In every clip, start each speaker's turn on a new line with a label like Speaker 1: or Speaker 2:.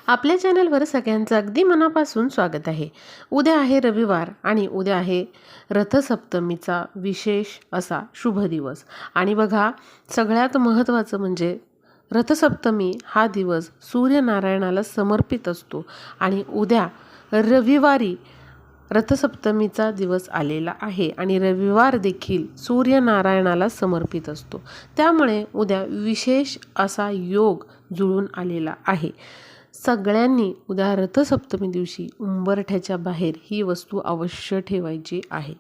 Speaker 1: आपल्या चॅनलवर सगळ्यांचं अगदी मनापासून स्वागत आहे। उद्या आहे रविवार आणि उद्या आहे रथसप्तमीचा विशेष असा शुभ दिवस। आणि बघा, सगळ्यात महत्त्वाचं म्हणजे रथसप्तमी हा दिवस सूर्यनारायणाला समर्पित असतो आणि उद्या रविवारी रथसप्तमीचा दिवस आलेला आहे आणि रविवार देखील सूर्यनारायणाला समर्पित असतो। त्यामुळे उद्या विशेष असा योग जुळून आलेला आहे। सगळ्यांनी उद्या रथसप्तमी दिवशी उंबरठ्याच्या बाहेर ही वस्तू अवश्य ठेवायची आहे।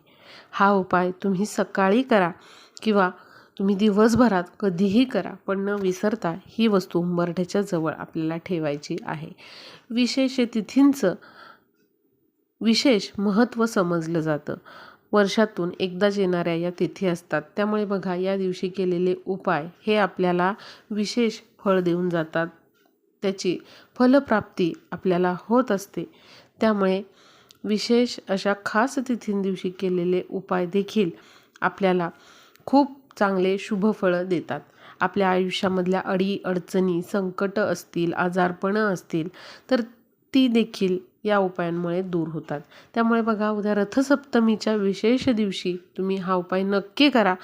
Speaker 1: हा उपाय तुम्ही सकाळी करा किंवा तुम्ही दिवसभरात कधीही करा, पण न विसरता ही वस्तू उंबरठ्याच्या जवळ आपल्याला ठेवायची आहे। विशेष तिथींचं विशेष महत्त्व समजलं जातं। वर्षातून एकदाच येणाऱ्या या तिथी असतात, त्यामुळे बघा या दिवशी केलेले उपाय हे आपल्याला विशेष फळ देऊन जातात, त्याची फलप्राप्ती आपल्याला होत असते। त्यामुळे विशेष अशा खास तिथींदिवशी केलेले उपाय देखील आपल्याला खूप चांगले शुभफळं देतात। आपल्या आयुष्यामधल्या अडीअडचणी, संकट असतील, आजारपणं असतील, तर ती देखील या उपायांमुळे दूर होतात। त्यामुळे बघा, उद्या रथसप्तमीच्या विशेष दिवशी तुम्ही हा उपाय नक्की करा।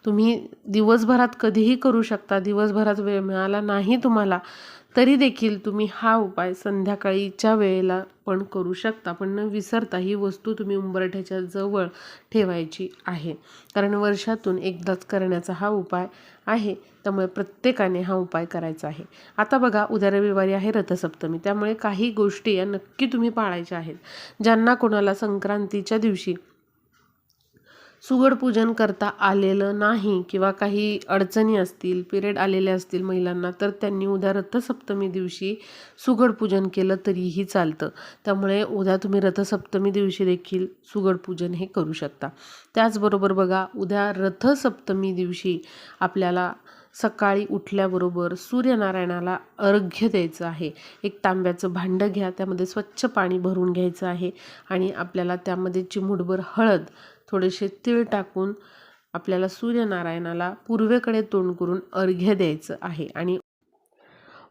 Speaker 1: तुम्ही दिवसभरात कधीही करू शकता, दिवसभरात वेळ मिळाला नाही तुम्हाला तरी देखील तुम्ही हा उपाय संध्याकाळीच्या वेळेला पण करू शकता, पण न विसरता ही वस्तू तुम्ही उंबरठ्याच्या जवळ ठेवायची आहे, कारण वर्षातून एकदाच करण्याचा हा उपाय आहे। त्यामुळे प्रत्येकाने हा उपाय करायचा आहे। आता बघा, उद्या रविवारी आहे रथसप्तमी, त्यामुळे काही गोष्टी या नक्की तुम्ही पाळायच्या आहेत। ज्यांना कोणाला संक्रांतीच्या दिवशी सुगड पूजन करता आलेलं नाही किंवा काही अडचणी असतील, पिरियड आलेले असतील महिलांना, तर त्यांनी उद्या रथसप्तमी दिवशी सुगड पूजन केलं तरीही चालतं। त्यामुळे उद्या तुम्ही रथसप्तमी दिवशी देखील सुगड पूजन हे करू शकता। त्याचबरोबर बघा, उद्या रथसप्तमी दिवशी आपल्याला सकाळी उठल्याबरोबर सूर्यनारायणाला अर्घ्य द्यायचं आहे। एक तांब्याचं भांडं घ्या, त्यामध्ये स्वच्छ पाणी भरून घ्यायचं आहे आणि आपल्याला त्यामध्ये चिमूटभर हळद, थोडेसे तीळ टाकून आपल्याला सूर्यनारायणाला पूर्वेकडे तोंड करून अर्घ्य द्यायचं आहे आणि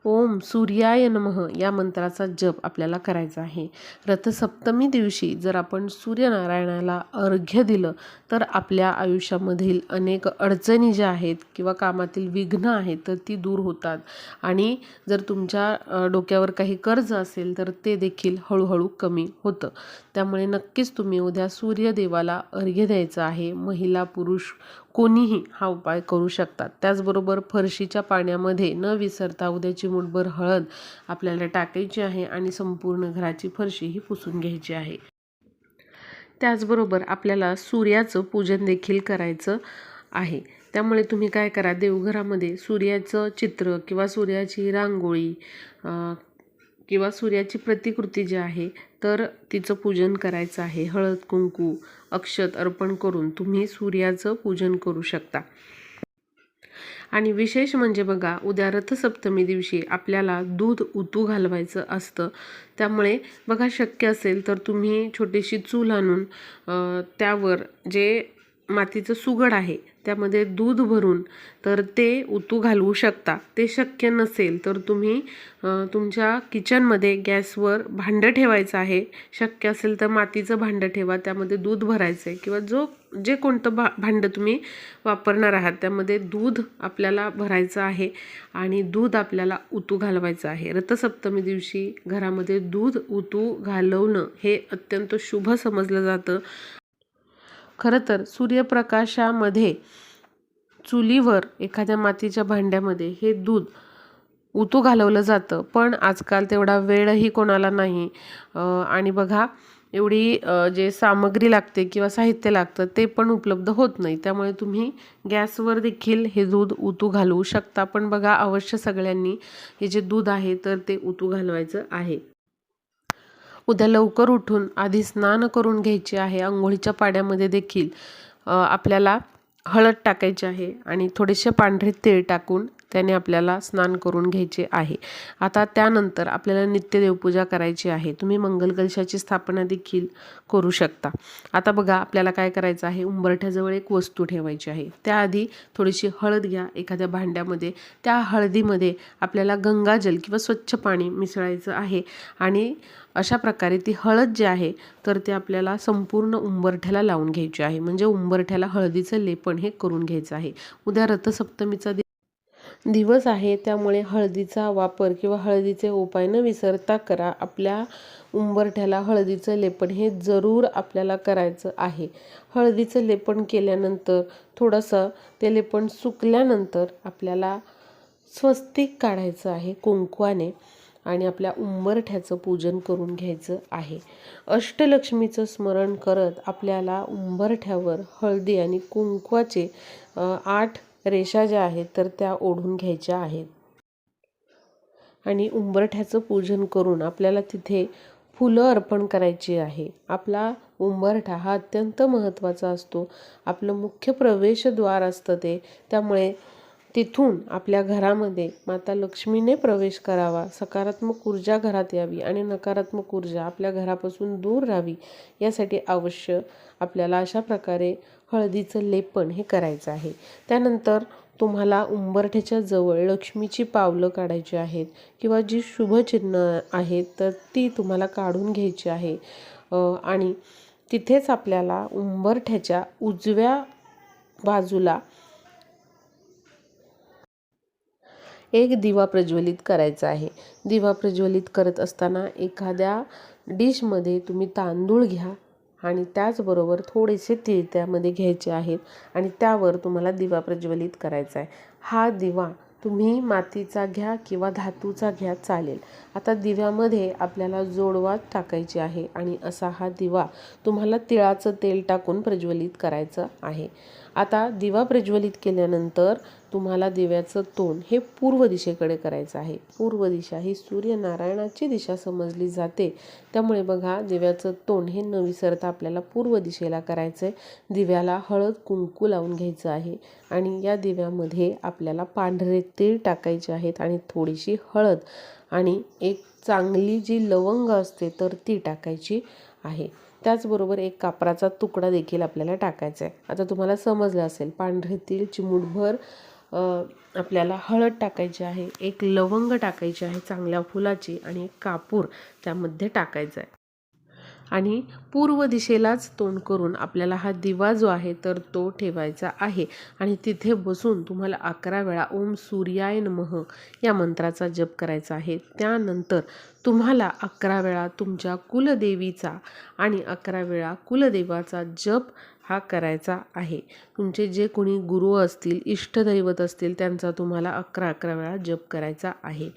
Speaker 1: ओम सूर्याय नमः या मंत्राचा जप आपल्याला करायचा आहे। रथसप्तमी दिवशी जर आपण सूर्यनारायणाला अर्घ्य दिलं तर आपल्या आयुष्यामधील अनेक अडचणी ज्या आहेत किंवा कामातील विघ्न आहेत तर ती दूर होतात आणि जर तुमच्या डोक्यावर काही कर्ज असेल तर ते देखील हळूहळू कमी होतं। त्यामुळे नक्कीच तुम्ही उद्या सूर्यदेवाला अर्घ्य द्यायचं आहे। महिला पुरुष कोणीही हा उपाय करू शकतात। त्याचबरोबर फरशीच्या पाण्यामध्ये न विसरता उद्या चिमूटभर हळद आपल्याला टाकायची आहे आणि संपूर्ण घराची फरशी ही पुसून घ्यायची आहे। त्याचबरोबर आपल्याला सूर्याचं पूजन देखील करायचं आहे। त्यामुळे तुम्ही काय करा, देवघरामध्ये सूर्याचं चित्र किंवा सूर्याची रांगोळी किंवा सूर्याची प्रतिकृती जी आहे तर तिचं पूजन करायचं आहे। हळद, कुंकू, अक्षत अर्पण करून तुम्ही सूर्याचं पूजन करू शकता। आणि विशेष म्हणजे बघा, उद्या रथसप्तमी दिवशी आपल्याला दूध उतू घालवायचं असतं। त्यामुळे बघा, शक्य असेल तर तुम्ही छोटीशी चूल आणून त्यावर जे मातीचं सुगड आहे त्यामध्ये दूध भरून तर ते उतू घालवू शकता। ते शक्य नसेल तर तुम्ही तुमच्या किचनमध्ये गॅसवर भांडं ठेवायचं आहे। शक्य असेल तर मातीचं भांडं ठेवा, त्यामध्ये दूध भरायचं आहे किंवा जे कोणतं भांडं तुम्ही वापरणार आहात त्यामध्ये दूध आपल्याला भरायचं आहे आणि दूध आपल्याला उतू घालवायचं आहे। रथसप्तमी दिवशी घरामध्ये दूध उतू घालवणं हे अत्यंत शुभ समजलं जातं। खरं तर सूर्यप्रकाशामध्ये चुलीवर एखाद्या मातीच्या भांड्यामध्ये हे दूध उतू घालवलं जातं, पण आजकाल तेवढा वेळही कोणाला नाही आणि बघा, एवढी जे सामग्री लागते किंवा साहित्य लागतं ते पण उपलब्ध होत नाही। त्यामुळे तुम्ही गॅसवर देखील हे दूध उतू घालवू शकता, पण बघा अवश्य सगळ्यांनी हे जे दूध आहे तर ते उतू घालवायचं आहे। उद्या लवकर उठून आधी स्नान करून घ्यायचे आहे। अंघोळीच्या पाण्यामध्ये देखील आपल्याला हळद टाकायची आहे आणि थोडेसे पांढरे तीळ टाकून त्याने आपल्याला स्नान करून घ्यायचे आहे. आता त्यानंतर आपल्याला नित्य देवपूजा करायची आहे. तुम्ही मंगल कलशाची स्थापना देखील करू शकता. आता बघा आपल्याला काय करायचं आहे, उंबरठ्याजवळ एक वस्तू ठेवायची आहे. त्याआधी थोडीशी हळद घ्या एखाद्या भांड्यामध्ये. त्या हळदीमध्ये आपल्याला गंगाजल किंवा स्वच्छ पाणी मिसळायचं आहे आणि अशा प्रकारे ती हळद जी आहे तर ते आपल्याला संपूर्ण उंबरठ्याला लावून घ्यायची आहे. म्हणजे उंबरठ्याला हळदीचं लेपन हे करून घ्यायचं आहे. उद्या रथसप्तमीचा दिवस आहे, त्यामुळे हळदीचा वापर किंवा हळदीचे उपाय न विसरता करा. आपल्या उंबरठ्याला हळदीचं लेपन हे जरूर आपल्याला करायचं आहे. हळदीचं लेपन केल्यानंतर थोडंसं ते लेपन सुकल्यानंतर आपल्याला स्वस्तिक काढायचं आहे कुंकवाने आणि आपल्या उंबरठ्याचं पूजन करून घ्यायचं आहे. अष्टलक्ष्मीचं स्मरण करत आपल्याला उंबरठ्यावर हळदी आणि कुंकवाचे 8 रेषा ज्या आहेत तर त्या ओढून घ्यायच्या आहेत आणि उंबरठ्याचं पूजन करून आपल्याला तिथे फुलं अर्पण करायची आहे. आपला उंबरठा हा अत्यंत महत्त्वाचा असतो. आपलं मुख्य प्रवेशद्वार असतं ते. त्यामुळे तिथून आपल्या घरामध्ये माता लक्ष्मीने प्रवेश करावा, सकारात्मक ऊर्जा घरात यावी आणि नकारात्मक ऊर्जा आपल्या घरापासून दूर राहावी, यासाठी अवश्य आपल्याला अशा प्रकारे हळदीचं लेपन हे करायचं आहे. त्यानंतर तुम्हाला उंबरठ्याच्या जवळ लक्ष्मीची पावलं काढायची आहेत किंवा जी शुभचिन्ह आहेत तर ती तुम्हाला काढून घ्यायची आहे आणि तिथेच आपल्याला उंबरठ्याच्या उजव्या बाजूला एक दिवा प्रज्वलित करायचा आहे. दिवा प्रज्वलित करत असताना एखाद्या डिशमध्ये तुम्ही तांदूळ घ्या आणि त्याचबरोबर थोडेसे तीळ त्यामध्ये घ्यायचे आहेत आणि त्यावर तुम्हाला दिवा प्रज्वलित करायचा आहे. हा दिवा तुम्ही मातीचा घ्या किंवा धातूचा घ्या चालेल. आता दिव्यामध्ये आपल्याला जोडवात टाकायची आहे आणि असा हा दिवा तुम्हाला तिळाचं तेल टाकून प्रज्वलित करायचं आहे. आता दिवा प्रज्वलित केल्यानंतर तुम्हाला दिव्याचं तोंड हे पूर्व दिशेकडे करायचं आहे. पूर्व दिशा ही सूर्यनारायणाची दिशा समजली जाते, त्यामुळे बघा दिव्याचं तोंड हे न विसरता आपल्याला पूर्व दिशेला करायचं आहे. दिव्याला हळद कुंकू लावून घ्यायचं आहे आणि या दिव्यामध्ये आपल्याला पांढरे तीळ टाकायचे आहेत आणि थोडीशी हळद आणि एक चांगली जी लवंग असते तर ती टाकायची आहे. त्याचबरोबर एक कापराचा तुकडा देखील आपल्याला टाकायचा आहे. आता तुम्हाला समजलं असेल, पांढरे तीळ चिमूटभर आपल्याला हळद टाकायची आहे, एक लवंग टाकायची आहे चांगल्या फुलाची आणि एक कापूर त्यामध्ये टाकायचा आहे आणि पूर्व दिशेलाच तोंड करून आपल्याला हा दिवा जो आहे तर तो ठेवायचा आहे आणि तिथे बसून तुम्हाला 11 वेळा ओम सूर्याय नमः या मंत्राचा जप करायचा आहे. त्यानंतर तुम्हाला 11 वेळा तुमच्या कुलदेवीचा आणि 11 वेळा कुलदेवाचा जप हा करायचा आहे. तुमचे जे कोणी गुरु असतील, इष्टदैवत असतील, त्यांचा तुम्हाला 11 वेळा जप करायचा आहे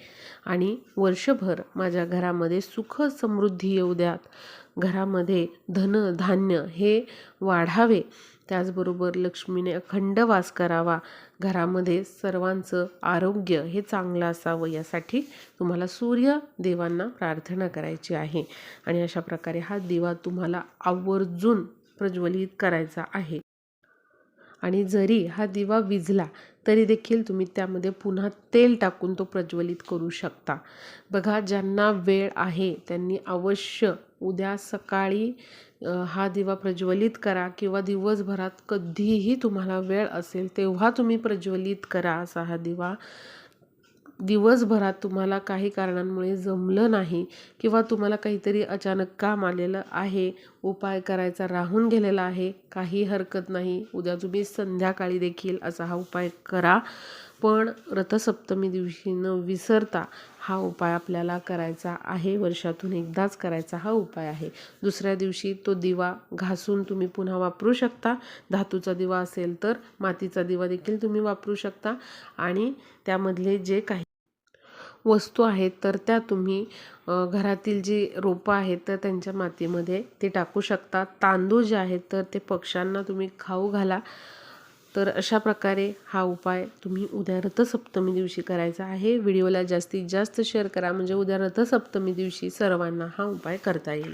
Speaker 1: आणि वर्षभर माझ्या घरामध्ये सुख समृद्धी येऊ द्यात, घरामध्ये धन धान्य हे वाढावे, त्याचबरोबर लक्ष्मीने अखंड वास करावा, घरामध्ये सर्वांचं आरोग्य हे चांगलं असावं, यासाठी तुम्हाला सूर्य देवांना प्रार्थना करायची आहे आणि अशा प्रकारे हा दिवा तुम्हाला आवर्जून प्रज्वलित करायचा आहे. आणि जरी हा दिवा विझला तरी देखील तुम्ही त्यामध्ये पुन्हा तेल टाकून तो प्रज्वलित करू शकता. बघा, ज्यांना वेळ आहे त्यांनी अवश्य उद्या सकाळी हा दिवा प्रज्वलित करा किंवा दिवसभरात कधीही तुम्हाला वेळ असेल तेव्हा तुम्ही प्रज्वलित करा असा हा दिवा. दिवसभरात तुम्हाला काही कारणांमुळे जमलं नाही किंवा तुम्हाला काहीतरी अचानक काम आलेलं आहे, उपाय करायचा राहून गेलेला आहे, काही हरकत नाही, उद्या तुम्ही संध्याकाळी देखील असा हा उपाय करा. पण रथसप्तमी दिवशी न विसरता हा उपाय आपल्याला करायचा आहे. वर्षातून एकदाच करायचा हा उपाय आहे. दुसऱ्या दिवशी तो दिवा घासून तुम्ही पुन्हा वापरू शकता. धातूचा दिवा असेल तर मातीचा दिवा देखील तुम्ही वापरू शकता आणि त्यामधले जे काही वस्तू आहेत तर त्या तुम्ही घरातील जी रोपं आहेत तर त्यांच्या मातीमध्ये ते टाकू शकता. तांदूळ जे आहेत तर ते पक्ष्यांना तुम्ही खाऊ घाला. तर अशा प्रकारे हा उपाय तुम्ही उद्या रथसप्तमी दिवशी करायचा आहे. व्हिडिओला जास्तीत जास्त शेअर करा म्हणजे उद्या रथसप्तमी दिवशी सर्वांना हा उपाय करता येईल.